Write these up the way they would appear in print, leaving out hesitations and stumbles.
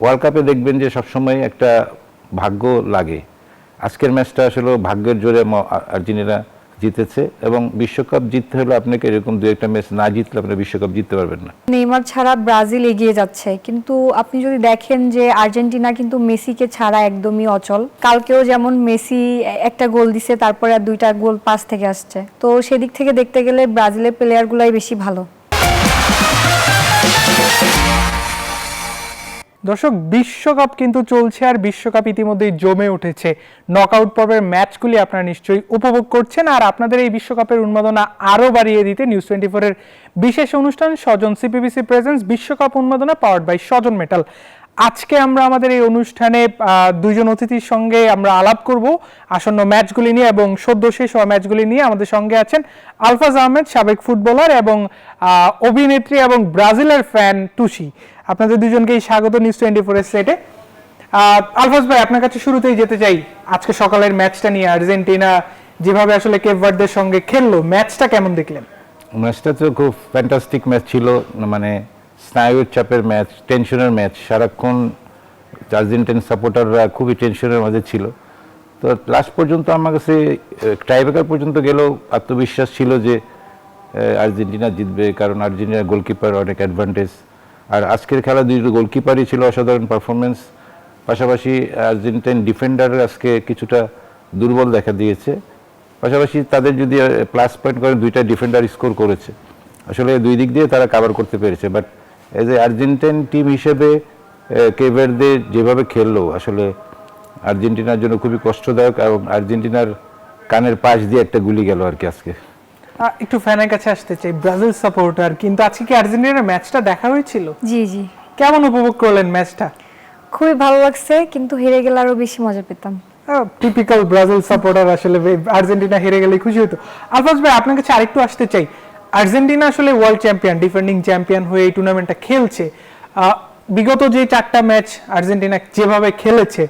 World কাপে দেখবেন যে সবসময় একটা ভাগ্য লাগে। আজকের ম্যাচটা আসলে ভাগ্যের জোরে আর্জেন্টিনা জিতেছে এবং বিশ্বকাপ জিততে হলে আপনাকে এরকম দু একটা ম্যাচ না জিতলে আপনি বিশ্বকাপ জিততে পারবেন না। নেইমার ছাড়া ব্রাজিল এগিয়ে যাচ্ছে, কিন্তু আপনি যদি দেখেন যে আর্জেন্টিনা কিন্তু মেসিকে ছাড়া একদমই অচল। কালকেও যেমন মেসি একটা গোল দিছে, তারপরে আর দুইটা গোল পাস থেকে আসছে। তো সেদিক থেকে দেখতে গেলে ব্রাজিলের প্লেয়ারগুলাই বেশি ভালো। দর্শক, বিশ্বকাপ কিন্তু চলছে আর বিশ্বকাপ ইতিমধ্যেই জমে উঠেছে। নকআউট পর্বের ম্যাচগুলি আপনারা নিশ্চয়ই উপভোগ করছেন, আর আপনাদের এই বিশ্বকাপের উন্মাদনা আরও বাড়িয়ে দিতে নিউজ 24-এর বিশেষ অনুষ্ঠান স্বজন সিপিবিসি প্রেজেন্স বিশ্বকাপ উন্মাদনা পাওয়ার্ড বাই স্বজন মেটাল। আজকে আমরা আমাদের এই অনুষ্ঠানে দুইজন অতিথির সঙ্গে আমরা আলাপ করব আসন্ন ম্যাচগুলি নিয়ে এবং সদ্য শেষ হওয়া ম্যাচগুলি নিয়ে। আমাদের সঙ্গে আছেন আলফাজ আহমেদ, সাবেক ফুটবলার এবং অভিনেত্রী এবং ব্রাজিলের ফ্যান টুসি। আপনাদের দুজনকেই স্বাগত নিউজ 24-এর সেটে। আলফাজ ভাই, আপনার কাছে শুরুতেই যেতে চাই আজকে সকালের ম্যাচটা নিয়ে। আর্জেন্টিনা যেভাবে আসলে কেপ ভার্দের সঙ্গে খেললো, ম্যাচটা কেমন দেখলেন? ম্যাচটা তো খুব ফ্যান্টাস্টিক ম্যাচ ছিল, মানে স্নায়ুর চাপের ম্যাচ, টেনশনের ম্যাচ। সারাক্ষণ আর্জেন্টিন সাপোর্টাররা খুবই টেনশনের মাঝে ছিল। তো লাস্ট পর্যন্ত আমার কাছে টাইব্রেকার পর্যন্ত গেলেও আত্মবিশ্বাস ছিল যে আর্জেন্টিনা জিতবে, কারণ আর্জেন্টিনার গোলকিপার অনেক অ্যাডভান্টেজ। আর আজকের খেলা দুই গোলকিপারই ছিল অসাধারণ পারফরমেন্স। পাশাপাশি আর্জেন্টাইন ডিফেন্ডার আজকে কিছুটা দুর্বল দেখা দিয়েছে। পাশাপাশি তাদের যদি প্লাস পয়েন্ট করেন, দুইটা ডিফেন্ডার স্কোর করেছে। আসলে দুই দিক দিয়ে তারা কাভার করতে পেরেছে। But as a Argentine team হিসেবে কেপ ভার্দে যেভাবে খেললো, আসলে আর্জেন্টিনার জন্য খুবই কষ্টদায়ক, এবং আর্জেন্টিনার কানের পাশ দিয়ে একটা গুলি গেল আর কি আজকে। একটু ফ্যানের কাছে আসতে চাই, ব্রাজিল সাপোর্টার, কিন্তু আজকে কি আর্জেন্টিনার ম্যাচটা দেখা হয়েছিল? জি জি, কেমন উপভোগ করলেন ম্যাচটা? খুবই ভালো লাগছে, কিন্তু হেরে গেলে আরো বেশি মজা পেতাম। টিপিক্যাল ব্রাজিল সাপোর্টার, আসলে আর্জেন্টিনা হেরে গেলে খুশি হতো। আলফাজ ভাই, আপনার কাছে আরেকটু আসতে চাই। আর্জেন্টিনা আসলে ওয়ার্ল্ড চ্যাম্পিয়ন, ডিফেন্ডিং চ্যাম্পিয়ন হয়ে এই টুর্নামেন্টটা খেলছে। বিগত যে 4টা ম্যাচ আর্জেন্টিনা যেভাবে খেলেছে,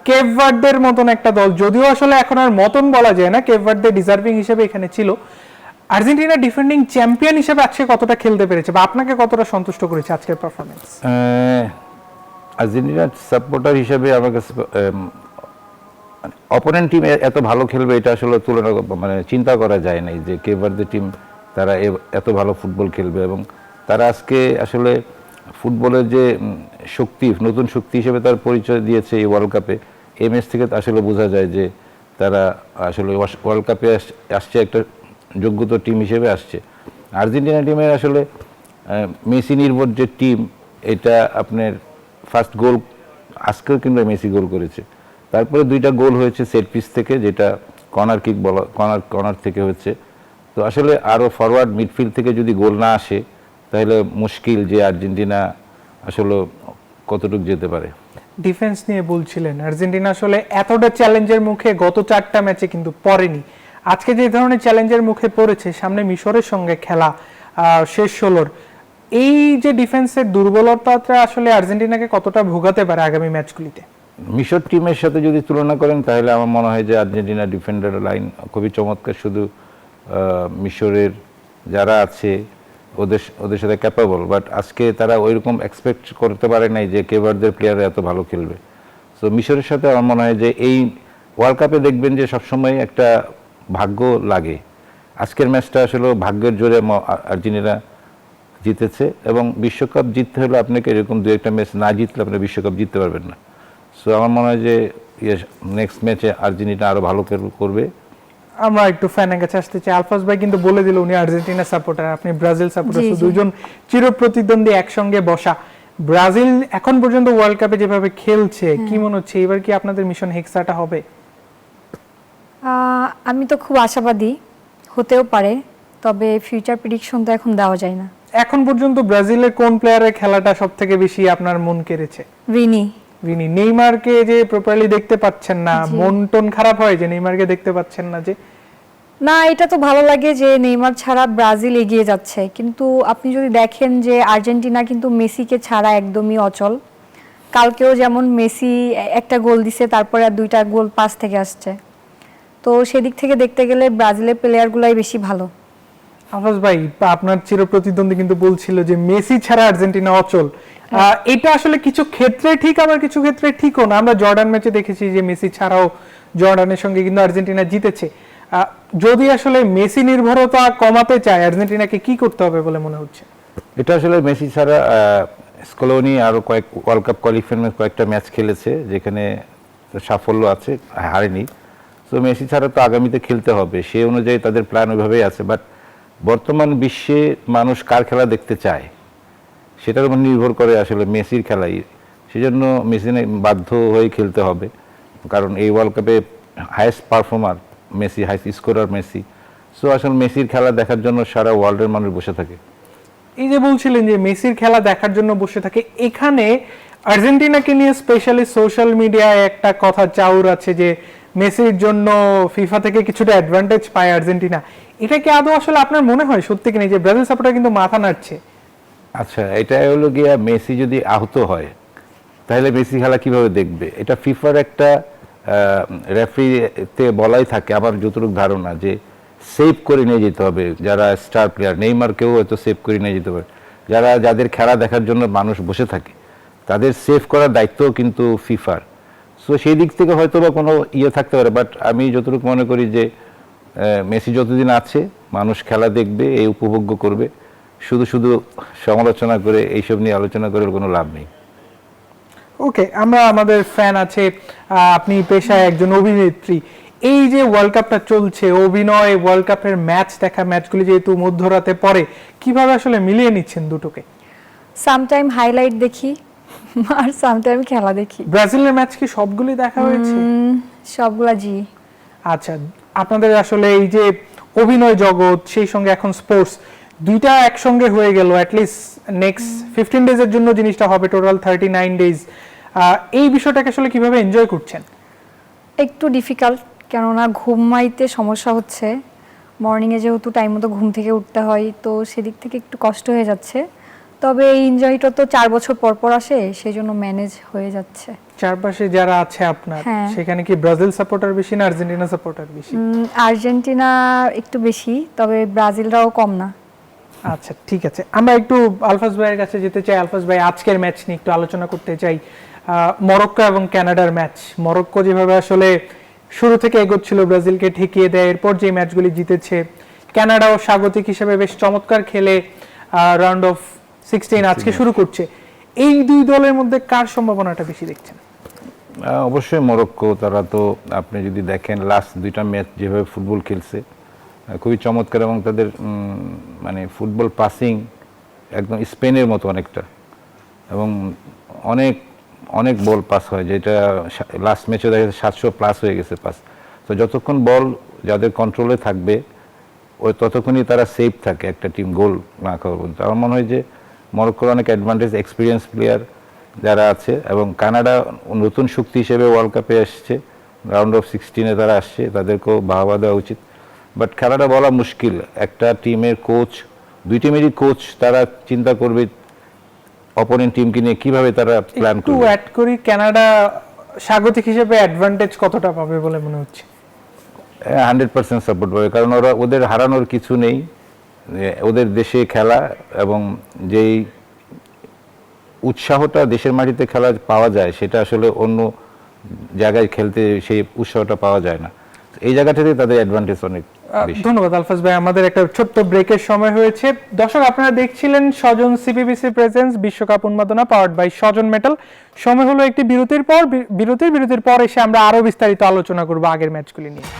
কেপ ভার্দের মতন একটা দল, যদিও আসলে এখন আর মতন বলা যায় না, কেপ ভার্দে ডিজার্ভিং হিসেবে এখানে ছিল। আর্জেন্টিনা ডিফেন্ডিং চ্যাম্পিয়ন হিসেবে আজকে কতটা খেলতে পেরেছে, বা আপনাকে কতটা সন্তুষ্ট করেছে আজকের পারফরম্যান্স? আর্জেন্টিনার সাপোর্টার হিসেবে আমার কাছে অপোনেন্ট টিম এত ভালো খেলবে এটা আসলে তুলনা চিন্তা করা যায় নাই যে কেপ ভার্দে টিম তারা এত ভালো ফুটবল খেলবে। এবং তারা আজকে আসলে ফুটবলের যে শক্তি, নতুন শক্তি হিসেবে তার পরিচয় দিয়েছে এই ওয়ার্ল্ড কাপে। এই ম্যাচ থেকে আসলে বোঝা যায় যে তারা আসলে ওয়ার্ল্ড কাপে আসছে একটা যোগ্যত টিম হিসেবে আসছে। আর্জেন্টিনা টিমের আসলে মেসি নির্ভর যে টিম, এটা আপনার ফার্স্ট গোল আজকেও কিন্তু মেসি গোল করেছে। তারপরে দুইটা গোল হয়েছে সেট পিস থেকে, যেটা কর্নার কিক বলা, কর্নার থেকে হচ্ছে। তো আসলে আরও ফরওয়ার্ড মিডফিল্ড থেকে যদি গোল না আসে তাহলে মুশকিল যে আর্জেন্টিনা আসলে কতটুকু যেতে পারে। ডিফেন্স নিয়ে বলছিলেন, আর্জেন্টিনা আসলে এতটা চ্যালেঞ্জের মুখে গত 4টা ম্যাচে কিন্তু পড়েনি। আজকে যে ধরনের চ্যালেঞ্জের মুখে পড়েছে, সামনে মিশরের সঙ্গে খেলা শেষ 16-র, এই যে ডিফেন্সের দুর্বলতাটা আসলে আর্জেন্টিনাকে কতটা ভোগাতে পারে আগামী ম্যাচগুলিতে? মিশর টিমের সাথে যদি তুলনা করেন তাহলে আমার মনে হয় যে আর্জেন্টিনা ডিফেন্ডার লাইন খুবই চমৎকার। শুধু মিশরের যারা আছে ওদের সাথে ক্যাপাবল, বাট আজকে তারা ওইরকম এক্সপেক্ট করতে পারে নাই যে কেপ ভার্দের প্লেয়াররা এত ভালো খেলবে। সো মিশরের সাথে আমার মনে হয় যে এই ওয়ার্ল্ড কাপে দেখবেন যে সবসময় একটা ভাগ্য লাগে। আজকের ম্যাচটা আসলে ভাগ্যের জোরে আর্জেন্টিনা জিতেছে এবং বিশ্বকাপ জিততে হলে আপনাকে এরকম দু একটা ম্যাচ না জিতলে আপনি বিশ্বকাপ জিততে পারবেন না। সো আমার মনে হয় যে নেক্সট ম্যাচে আর্জেন্টিনা আরও ভালো করবে। আমরা একটু ফ্যানের কাছে আসতে চাই। আলফাজ ভাই কিন্তু বলে দিল উনি আর্জেন্টিনা সাপোর্টার, আপনি ব্রাজিল সাপোর্টার, দুজন চিরপ্রতিদ্বন্দ্বী একসঙ্গে বসা। ব্রাজিল এখন পর্যন্ত ওয়ার্ল্ড কাপে যেভাবে খেলছে, কি মনে হচ্ছে এবার কি আপনাদের মিশন হেক্সাটা হবে? আমি তো খুব আশাবাদী, হতেও পারে, তবে ফিউচার প্রেডিকশন তো এখন দেওয়া যায় না। এখন পর্যন্ত ব্রাজিলের কোন প্লেয়ারের খেলাটা সবথেকে বেশি আপনার মন কেড়েছে? ভিনি। নেইমারকে যে প্রপারলি দেখতে পাচ্ছেন না, মন টন খারাপ হয় যে নেইমারকে দেখতে পাচ্ছেন না? যে না, এটা তো ভালো লাগে যে নেইমার ছাড়া ব্রাজিল এগিয়ে যাচ্ছে, কিন্তু আপনি যদি দেখেন যে আর্জেন্টিনা কিন্তু মেসিকে ছাড়া একদমই অচল। কালকেও যেমন মেসি একটা গোল দিছে, তারপরে আর দুইটা গোল পাস থেকে আসছে। তো সেদিক থেকে দেখতে গেলে ব্রাজিলের প্লেয়ারগুলাই বেশি ভালো। আফাজ ভাই, আপনার চিরপ্রতিদ্বন্দ্বী কিন্তু বলছিল যে মেসি ছাড়া আর্জেন্টিনা অচল। এটা আসলে কিছু ক্ষেত্রে ঠিক, আবার কিছু ক্ষেত্রে ঠিকও না। আমরা জর্ডান ম্যাচে দেখেছি যে মেসি ছাড়াও জর্ডানের সঙ্গে কিন্তু আর্জেন্টিনা জিতেছে। যদি আসলে মেসি নির্ভরতা কমাতে চায়, আর্জেন্টিনাকে কি করতে হবে বলে মনে হচ্ছে? এটা আসলে মেসি ছাড়া স্কলোনি আরো কয়েক ওয়ার্ল্ড কাপ কোয়ালিফায়ার কয়েকটা ম্যাচ খেলেছে যেখানে সাফল্য আছে, হারেনি। তো মেসি ছাড়া তো আগামীতে খেলতে হবে, সেই অনুযায়ী তাদের প্ল্যান ওইভাবেই আছে। বাট বর্তমান বিশ্বে মানুষ কার খেলা দেখতে চায় সেটার উপর নির্ভর করে আসলে মেসির খেলাই। সেজন্য মেসি বাধ্য হয়ে খেলতে হবে, কারণ এই ওয়ার্ল্ড কাপে highest performer Messi, highest scorer Messi. So আসলে মেসির খেলা দেখার জন্য সারা ওয়ার্ল্ডের মানুষ বসে থাকে। এই যে বলছিলেন যে মেসির খেলা দেখার জন্য বসে থাকে, এখানে আর্জেন্টিনাকে নিয়ে স্পেশালি সোশ্যাল মিডিয়ায় একটা কথা চাউর আছে যে মেসির জন্য ফিফা থেকে কিছুটা অ্যাডভান্টেজ পায় আর্জেন্টিনা। এটা কি আদৌ আসলে আপনার মনে হয় সত্যি কিনা? যে ব্রাজিল সাপোর্টার কিন্তু মাথা নাড়ছে। আচ্ছা, এটা হলো গিয়া মেসি যদি আহত হয় তাহলে মেসি খেলা কিভাবে দেখবে? এটা ফিফার একটা রেফারিতে বলাই থাকে, আমার যতটুকু ধারণা, যে সেভ করে নিয়ে যেতে হবে যারা স্টার প্লেয়ার। নেইমারকেও হয়তো সেভ করে নিয়ে যেতে হবে। যাদের খেলা দেখার জন্য মানুষ বসে থাকে তাদের সেভ করার দায়িত্বও কিন্তু ফিফার। সো সেই দিক থেকে হয়তো বা কোনো থাকতে পারে। বাট আমি যতটুকু মনে করি যে মেসি যতদিন আছে মানুষ খেলা দেখবে, এই উপভোগ্য করবে। শুধু শুধু সমালোচনা করে, এইসব নিয়ে আলোচনা করে কোনো লাভ নেই। ওকে, আমরা আমাদের ফ্যান আছে, আপনি পেশায় একজন অভিনেত্রী। এই যে ওয়ার্ল্ড কাপটা চলছে, অভিনয়, ওয়ার্ল্ড কাপের ম্যাচ দেখা, ম্যাচগুলি যেহেতু মধ্যরাতে পড়ে, কিভাবে আসলে মিলিয়ে নিচ্ছেন দুটোকে? সামটাইম হাইলাইট দেখি আর সামটাইম খেলা দেখি। ব্রাজিলের ম্যাচ কি সবগুলি দেখা হয়েছে? সবগুলা জি। আচ্ছা, আপনাদের আসলে এই যে অভিনয় জগৎ, সেই সঙ্গে এখন স্পোর্টস, দুইটা একসঙ্গে হয়ে গেল। অ্যাটলিস্ট নেক্সট 15 ডেজের জন্য জিনিসটা হবে, টোটাল 39 ডেজ। এই বিষয়টাকে আসলে কিভাবে এনজয় করছেন? একটু ডিফিকাল্ট, কেননা ঘুমাইতে সমস্যা হচ্ছে। মর্নিংয়ে যেহেতু টাইম মতো ঘুম থেকে উঠতে হয়, তো সেদিক থেকে একটু কষ্ট হয়ে যাচ্ছে। তবে এই এনজয়টা তো 4 বছর পর পর আসে, সেই জন্য ম্যানেজ হয়ে যাচ্ছে। চারপাশে যারা আছে আপনার, হ্যাঁ। সেখানে কি ব্রাজিল সাপোর্টার বেশি না আর্জেন্টিনা সাপোর্টার বেশি? আর্জেন্টিনা একটু বেশি, তবে ব্রাজিলরাও কম না। আচ্ছা, ঠিক আছে, আমরা একটু আলফাজ ভাইয়ের কাছে যেতে চাই। আলফাজ ভাই, আজকের ম্যাচ নিয়ে একটু আলোচনা করতে চাই। মরক্কো এবং কানাডার ম্যাচ। মরক্কো যেভাবে আসলে শুরু থেকে এগোচ্ছিল, ব্রাজিলকে ঠেকিয়ে দেয়, এরপর যে ম্যাচগুলি জিতেছে। কানাডাও স্বাগতিক হিসেবে বেশ চমৎকার খেলে রাউন্ড অফ 16 আজকে শুরু করছে। এই দুই দলের মধ্যে কার সম্ভাবনাটা বেশি দেখছেন? অবশ্যই মরক্কো। তারা তো আপনি যদি দেখেন লাস্ট দুইটা ম্যাচ যেভাবে ফুটবল খেলছে, খুবই চমৎকার। এবং তাদের মানে ফুটবল পাসিং একদম স্পেনের মতো অনেকটা, এবং অনেক অনেক বল পাস হয়, যেটা লাস্ট ম্যাচে দেখা যাচ্ছে 700+ হয়ে গেছে পাস। তো যতক্ষণ বল যাদের কন্ট্রোলে থাকবে ওই ততক্ষণই তারা সেফ থাকে একটা টিম গোল না খাওয়া পর্যন্ত। আমার মনে হয় যে মরক্কোর অনেক অ্যাডভান্টেজ, এক্সপিরিয়েন্স প্লেয়ার যারা আছে, এবং কানাডা নতুন শক্তি হিসেবে ওয়ার্ল্ড কাপে আসছে, রাউন্ড অফ 16-এ তারা আসছে, তাদেরকেও বাহবা দেওয়া উচিত। বাট খেলাটা বলা মুশকিল। একটা টিমের কোচ, দুই টিমেরই কোচ, তারা চিন্তা করবে অপোনেন্ট টিমকে নিয়ে কিভাবে তারা প্ল্যান একটু করবে। অ্যাড করি, কানাডা স্বাগতিক হিসেবে অ্যাডভান্টেজ কতটা পাবে বলে মনে হচ্ছে? 100% সাপোর্ট পাবে, কারণ ওদের হারানোর কিছু নেই। ওদের দেশে খেলা এবং যেই উৎসাহটা দেশের মাটিতে খেলা পাওয়া যায়, সেটা আসলে অন্য জায়গায় খেলতে সেই উৎসাহটা পাওয়া যায় না। এই জায়গাটাতে তাদের অ্যাডভান্টেজ অনেক বেশি। ধন্যবাদ আলফাজ ভাই। আমাদের একটা ছোট্ট ব্রেকের সময় হয়েছে। দর্শক, আপনারা দেখছিলেন স্বজন সিপিবিসি প্রেজেন্স বিশ্বকাপ উন্মাদনা পাওয়ার্ড বাই স্বজন মেটাল। সময় হলো একটি বিরতির পর এসে আমরা আরো বিস্তারিত আলোচনা করব আগের ম্যাচগুলি নিয়ে।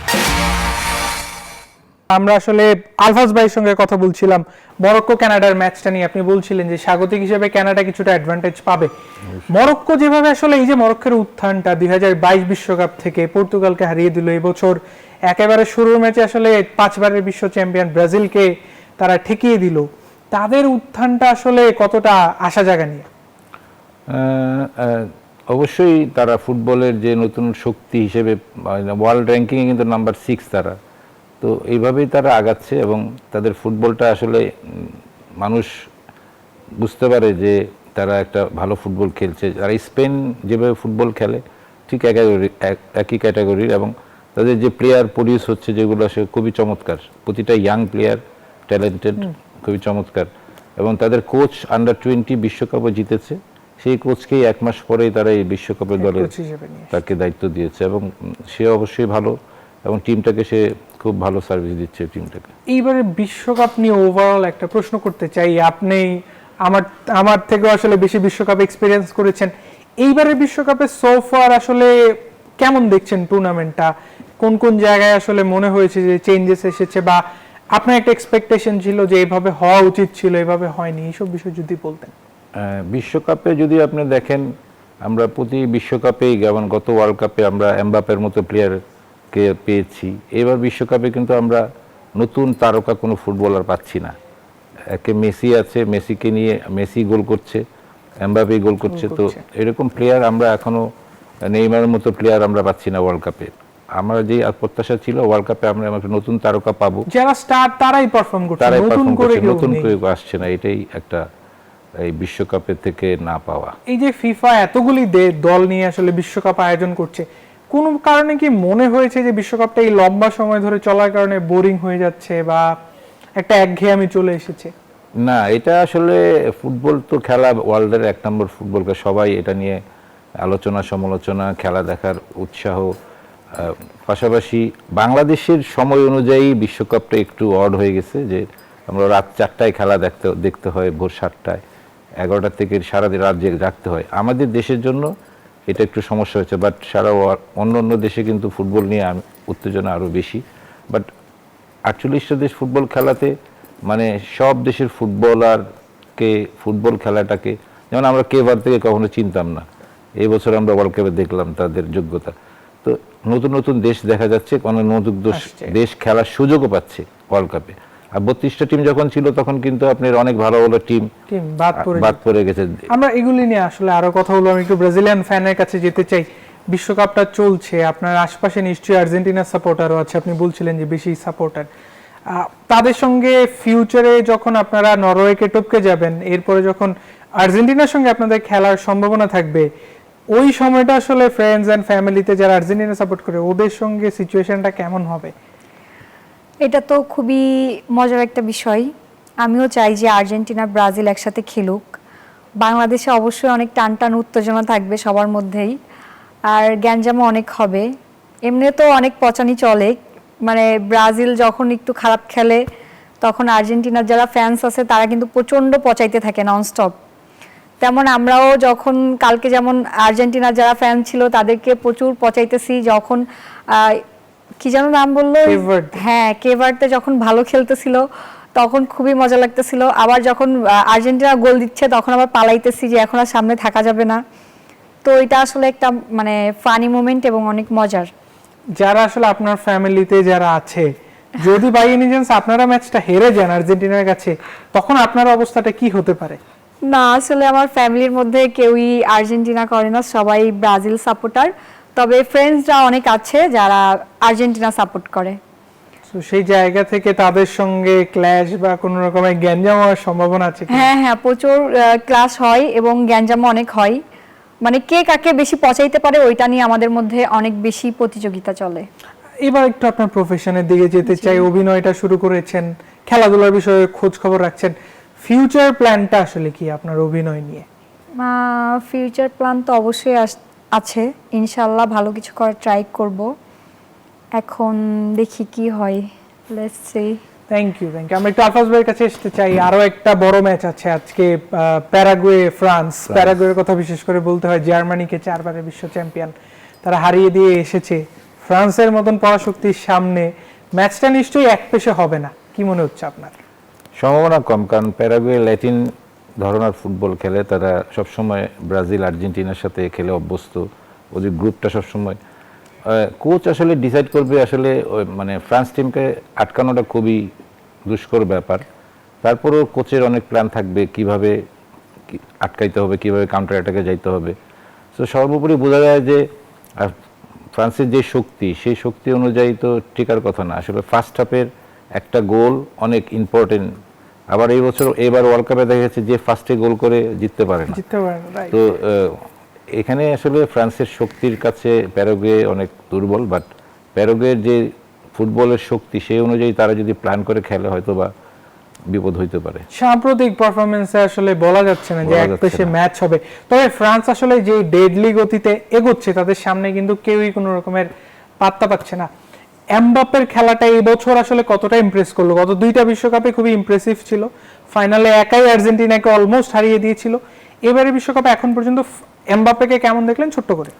আমরা আসলে আলফাজ ভাইয়ের সঙ্গে কথা বলছিলাম মরক্কো কানাডার ম্যাচটা নিয়ে। আপনি বলছিলেন যে স্বাগতিক হিসেবে কানাডা কিছুটা অ্যাডভান্টেজ পাবে। মরক্কো যেভাবে আসলে এই যে মরক্কোর উত্থানটা 2022 বিশ্বকাপ থেকে পর্তুগালকে হারিয়ে দিল, এবছর একেবারে শুরুর ম্যাচে আসলে 5 বারের বিশ্ব চ্যাম্পিয়ন ব্রাজিলকে তারা ঠেকিয়ে দিল, তাদের উত্থানটা আসলে কতটা আশা জাগা নিয়ে? অবশ্যই তারা ফুটবলের যে নতুন শক্তি হিসেবে ওয়ার্ল্ড র্যাঙ্কিংয়ে কিন্তু নাম্বার 6 তারা। তো এইভাবেই তারা আগাচ্ছে, এবং তাদের ফুটবলটা আসলে মানুষ বুঝতে পারে যে তারা একটা ভালো ফুটবল খেলছে। আর স্পেন যেভাবে ফুটবল খেলে ঠিক একই ক্যাটাগরির, এবং তাদের যে প্লেয়ার প্রডিউস হচ্ছে যেগুলো আসলে খুবই চমৎকার। প্রতিটা ইয়াং প্লেয়ার ট্যালেন্টেড, খুবই চমৎকার, এবং তাদের কোচ আন্ডার-20 বিশ্বকাপও জিতেছে। সেই কোচকেই 1 মাস পরেই তারা এই বিশ্বকাপের দলে কোচ হিসেবে নিয়ে তাকে দায়িত্ব দিয়েছে, এবং সে অবশ্যই ভালো, এবং টিমটাকে সে খুব ভালো সার্ভিস দিচ্ছে টিমটাকে। এইবারে বিশ্বকাপ নিয়ে ওভারঅল একটা প্রশ্ন করতে চাই। আপনি আমার থেকেও আসলে বেশি বিশ্বকাপ এক্সপিরিয়েন্স করেছেন। এইবারের বিশ্বকাপে সো ফার আসলে কেমন দেখছেন টুর্নামেন্টটা? কোন কোন জায়গায় আসলে মনে হয়েছে যে চেঞ্জেস এসেছে, বা আপনার একটা এক্সপেকটেশন ছিল যে এইভাবে হওয়া উচিত ছিল, এইভাবে হয়নি, এইসব বিষয় যদি বলতেন। বিশ্বকাপে যদি আপনি দেখেন, আমরা প্রতি বিশ্বকাপেই, যেমন গত ওয়ার্ল্ড কাপে আমরা এমবাপের মতো প্লেয়ারকে পেয়েছি, এবার বিশ্বকাপে কিন্তু আমরা নতুন তারকা কোনো ফুটবলার পাচ্ছি না। একে মেসি আছে, মেসিকে নিয়ে মেসি গোল করছে, এমবাপে গোল করছে, তো এরকম প্লেয়ার আমরা এখনো, নেইমারের মতো প্লেয়ার আমরা পাচ্ছি না ওয়ার্ল্ড কাপে। আমরা যে প্রত্যাশা ছিল ওয়ার্ল্ড কাপে আমরা একটা নতুন তারকা পাবো, যারা স্টার তারাই পারফর্ম করছে, তারাই নতুন পারফর্ম করে করছে, নতুন কেউ কেউ নেই। আসছে না। এটাই একটা এই বিশ্বকাপের থেকে না পাওয়া। এই যে ফিফা এতগুলি দল নিয়ে আসলে বিশ্বকাপ আয়োজন করছে, কোন কারণে কি মনে হয়েছে যে বিশ্বকাপটা এই লম্বা সময় ধরে চলার কারণে বোরিং হয়ে যাচ্ছে, বা একটা একঘেয়েমি চলে এসেছে? না, এটা আসলে ফুটবল তো খেলা, ওয়ার্ল্ডের 1 নম্বর ফুটবল, সবাই এটা নিয়ে আলোচনা সমালোচনা, খেলা দেখার উৎসাহ। পাশাপাশি বাংলাদেশের সময় অনুযায়ী বিশ্বকাপটা একটু অড হয়ে গেছে, যে আমরা রাত 4টায় খেলা দেখতে হয়, ভোর 7টায়, 11টা থেকে সারাদিন রাত জেগে জাগতে হয়। আমাদের দেশের জন্য এটা একটু সমস্যা হয়েছে, বাট সারা অন্য অন্য দেশে কিন্তু ফুটবল নিয়ে উত্তেজনা আরও বেশি। বাট 48টা দেশ ফুটবল খেলাতে, মানে সব দেশের ফুটবলারকে ফুটবল খেলাটাকে, যেমন আমরা কেভার থেকে কখনো চিনতাম না, এই বছর আমরা ওয়ার্ল্ড কাপে দেখলাম তাদের যোগ্যতা। তো নতুন নতুন দেশ দেখা যাচ্ছে, অনেক নতুন দেশ খেলার সুযোগও পাচ্ছে ওয়ার্ল্ড কাপে। আর 32টা টিম যখন ছিল তখন কিন্তু আপনার অনেক ভালো ভালো টিম বাদ পড়ে গেছে। আমরা এগুলি নিয়ে আসলে আরো কথা বলবো। আমি একটু ব্রাজিলিয়ান ফ্যানের কাছে যেতে চাই। বিশ্বকাপটা চলছে, আপনার আশপাশে নিশ্চয়ই আর্জেন্টিনার সাপোর্টারও আছে, আপনি বলছিলেন যে বেশি সাপোর্টার। তাদের সঙ্গে ফিউচারে যখন আপনারা নরওয়েকে টপকে যাবেন, এরপরে যখন আর্জেন্টিনার সঙ্গে আপনাদের খেলার সম্ভাবনা থাকবে, ওই সময়টা আসলে ফ্রেন্ডস এন্ড ফ্যামিলিতে যারা আর্জেন্টিনা সাপোর্ট করে ওদের সঙ্গে সিচুয়েশনটা কেমন হবে? এটা তো খুবই মজার একটা বিষয়। আমিও চাই যে আর্জেন্টিনা ব্রাজিল একসাথে খেলুক। বাংলাদেশে অবশ্যই অনেক টান উত্তেজনা থাকবে সবার মধ্যেই, আর গ্যাঞ্জামও অনেক হবে। এমনি তো অনেক পচানি চলে, মানে ব্রাজিল যখন একটু খারাপ খেলে তখন আর্জেন্টিনার যারা ফ্যান্স আছে তারা কিন্তু প্রচণ্ড পচাইতে থাকে ননস্টপ। তেমন আমরাও যখন কালকে যেমন আর্জেন্টিনার যারা ফ্যান ছিল তাদেরকে প্রচুর পচাইতেছি, যখন কি যেন নাম বললো, হ্যাঁ কেভার্তে যখন ভালো খেলতেছিল তখন খুবই মজা লাগতেছিল। আবার যখন আর্জেন্টিনা গোল দিচ্ছে তখন আবার পালাইতেছি যে এখন আর সামনে থাকা যাবে না। তো এটা আসলে একটা মানে ফানি মোমেন্ট এবং অনেক মজার। যারা আসলে আপনার ফ্যামিলিতে যারা আছে, যদি বাই এনি চান্স আপনারা ম্যাচটা হেরে যান আর্জেন্টিনার কাছে, তখন আপনার অবস্থাটা কি হতে পারে? না, আসলে আমার ফ্যামিলির মধ্যে কেউই আর্জেন্টিনা করে না, সবাই ব্রাজিল সাপোর্টার। তবে ফ্রেন্ডসরা অনেক আছে যারা আর্জেন্টিনা সাপোর্ট করে। তো সেই জায়গা থেকে তাদের সঙ্গে ক্ল্যাশ বা কোনো রকমের গ্যাঞ্জাম হওয়ার সম্ভাবনা আছে কি? হ্যাঁ, প্রচুর ক্লাস হয় এবং গ্যাঞ্জাম অনেক হয়। মানে কে কাকে বেশি পচাইতে পারে ওইটা নিয়ে আমাদের মধ্যে অনেক বেশি প্রতিযোগিতা চলে। এবার একটু আপনার প্রফেশনের দিকে যেতে চাই। অভিনয়টা শুরু করেছেন, খেলাধুলার বিষয়ে খোঁজ খবর রাখছেন, ফিউচার প্ল্যানটা আসলে কি আপনার অভিনয় নিয়ে? ফিউচার প্ল্যান তো অবশ্যই আছে, ইনশাআল্লাহ ভালো কিছু করার ট্রাই করব। এখন দেখি কি হয়, লেটস সি। Thank you. আমরা একটু আলফাজ ভাইয়ের কাছে আসতে চাই। আরো একটা বড় ম্যাচ আছে আজকে, প্যারাগুয়ে ফ্রান্স। প্যারাগুয়ের কথা বিশেষ করে বলতে হয়, জার্মানিকে 4 বারের বিশ্ব চ্যাম্পিয়ন তারা হারিয়ে দিয়ে এসেছে ফ্রান্সের মতন পরাশক্তির সামনে। ম্যাচটা নিশ্চয়ই একপেশে হবে না, কি মনে হচ্ছে আপনার? সম্ভাবনা কম, কারণ প্যারাগুয়ে ল্যাটিন ধরনের ফুটবল খেলে, তারা সবসময় ব্রাজিল আর্জেন্টিনার সাথে খেলে অভ্যস্ত, ওদের গ্রুপটা সবসময়। কোচ আসলে ডিসাইড করবে, আসলে মানে ফ্রান্স টিমকে আটকানোটা খুবই দুষ্কর ব্যাপার। তারপরেও কোচের অনেক প্ল্যান থাকবে, কিভাবে আটকাইতে হবে, কিভাবে কাউন্টার অ্যাটাকে যাইতে হবে। তো সর্বোপরি বোঝা যায় যে ফ্রান্সের যে শক্তি, সেই শক্তি অনুযায়ী তো টিকার কথা না। আসলে ফার্স্ট হাফের একটা গোল অনেক ইম্পর্টেন্ট। আবার এবার ওয়ার্ল্ড কাপে দেখা গেছে যে ফার্স্টে গোল করে জিততে পারে না। তো এখানে আসলে ফ্রান্সের শক্তির কাছে প্যারাগুয়ে অনেক দুর্বল, বাট প্যারাগুয়ের যে ফুটবলের শক্তি সেই অনুযায়ী তারা যদি প্ল্যান করে খেলে হয়তো বা বিপদ হইতে পারে। সাম্প্রতিক পারফরমেন্সে আসলে বলা যাচ্ছে না যে বলা এক যাচ্ছে পেশে না। ম্যাচ হবে, তবে ফ্রান্স আসলে যে ডেডলি গতিতে এগোচ্ছে তাদের সামনে কিন্তু কেউই কোনো রকমের পাত্তা পাচ্ছে না। এমবাপ্পের খেলাটা এই বছর আসলে কতটা ইমপ্রেস করলো? গত দুইটা বিশ্বকাপে খুবই ইমপ্রেসিভ ছিল, ফাইনালে একাই আর্জেন্টিনাকে অলমোস্ট হারিয়ে দিয়েছিল। এবারে বিশ্বকাপে এখন পর্যন্ত এমবাপ্পেকে কেমন দেখলেন ছোট্ট করে?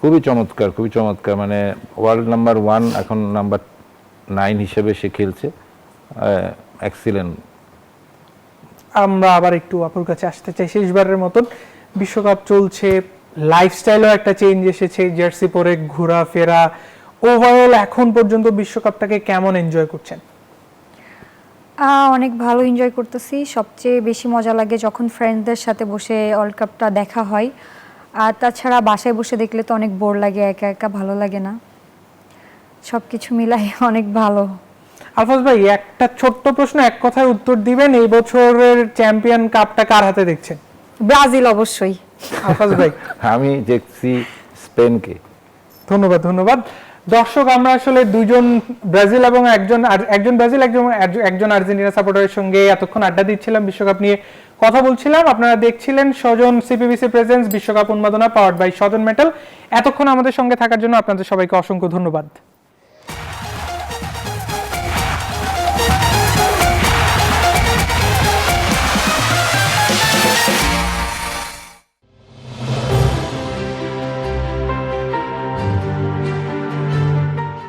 খুবই চমৎকার, খুবই চমৎকার, মানে ওয়ার্ল্ড নাম্বার 1 এখন নাম্বার 9 হিসেবে সে খেলছে, এক্সিলেন্ট। আমরা আবার একটু আপুর কাছে আসতে চাই। শেষবারের মতন বিশ্বকাপ চলছে, লাইফস্টাইলও একটা চেঞ্জ এসেছে, জার্সি পরে ঘোরাফেরা, ওভারঅল এখন পর্যন্ত বিশ্বকাপটাকে কেমন এনজয় করছেন? অনেক ভালো এনজয় করতেছি। সবচেয়ে বেশি মজা লাগে যখন ফ্রেন্ডদের সাথে বসে ওয়ার্ল্ড কাপটা দেখা হয়। আর তাছাড়া বাসায় বসে দেখলে তো অনেক বোর লাগে, একা একা ভালো লাগে না। সব কিছু মিলাই অনেক ভালো। আলফাজ ভাই, একটা ছোট্ট প্রশ্ন, এক কথায় উত্তর দিবেন, এই বছরের চ্যাম্পিয়ন কাপটা কার হাতে দেখছেন? ব্রাজিল অবশ্যই। আলফাজ ভাই আমি দেখছি স্পেনকে। ধন্যবাদ, ধন্যবাদ। দর্শক, আমরা আসলে দুজন ব্রাজিল এবং একজন ব্রাজিল একজন আর্জেন্টিনা সাপোর্টারের সঙ্গে এতক্ষণ আড্ডা দিচ্ছিলাম, বিশ্বকাপ নিয়ে কথা বলছিলাম। আপনারা দেখছিলেন স্বজন সিপিবিসি প্রেজেন্স বিশ্বকাপ উন্মাদনা পাওয়ার্ড বাই স্বজন মেটাল। এতক্ষণ আমাদের সঙ্গে থাকার জন্য আপনাদের সবাইকে অসংখ্য ধন্যবাদ।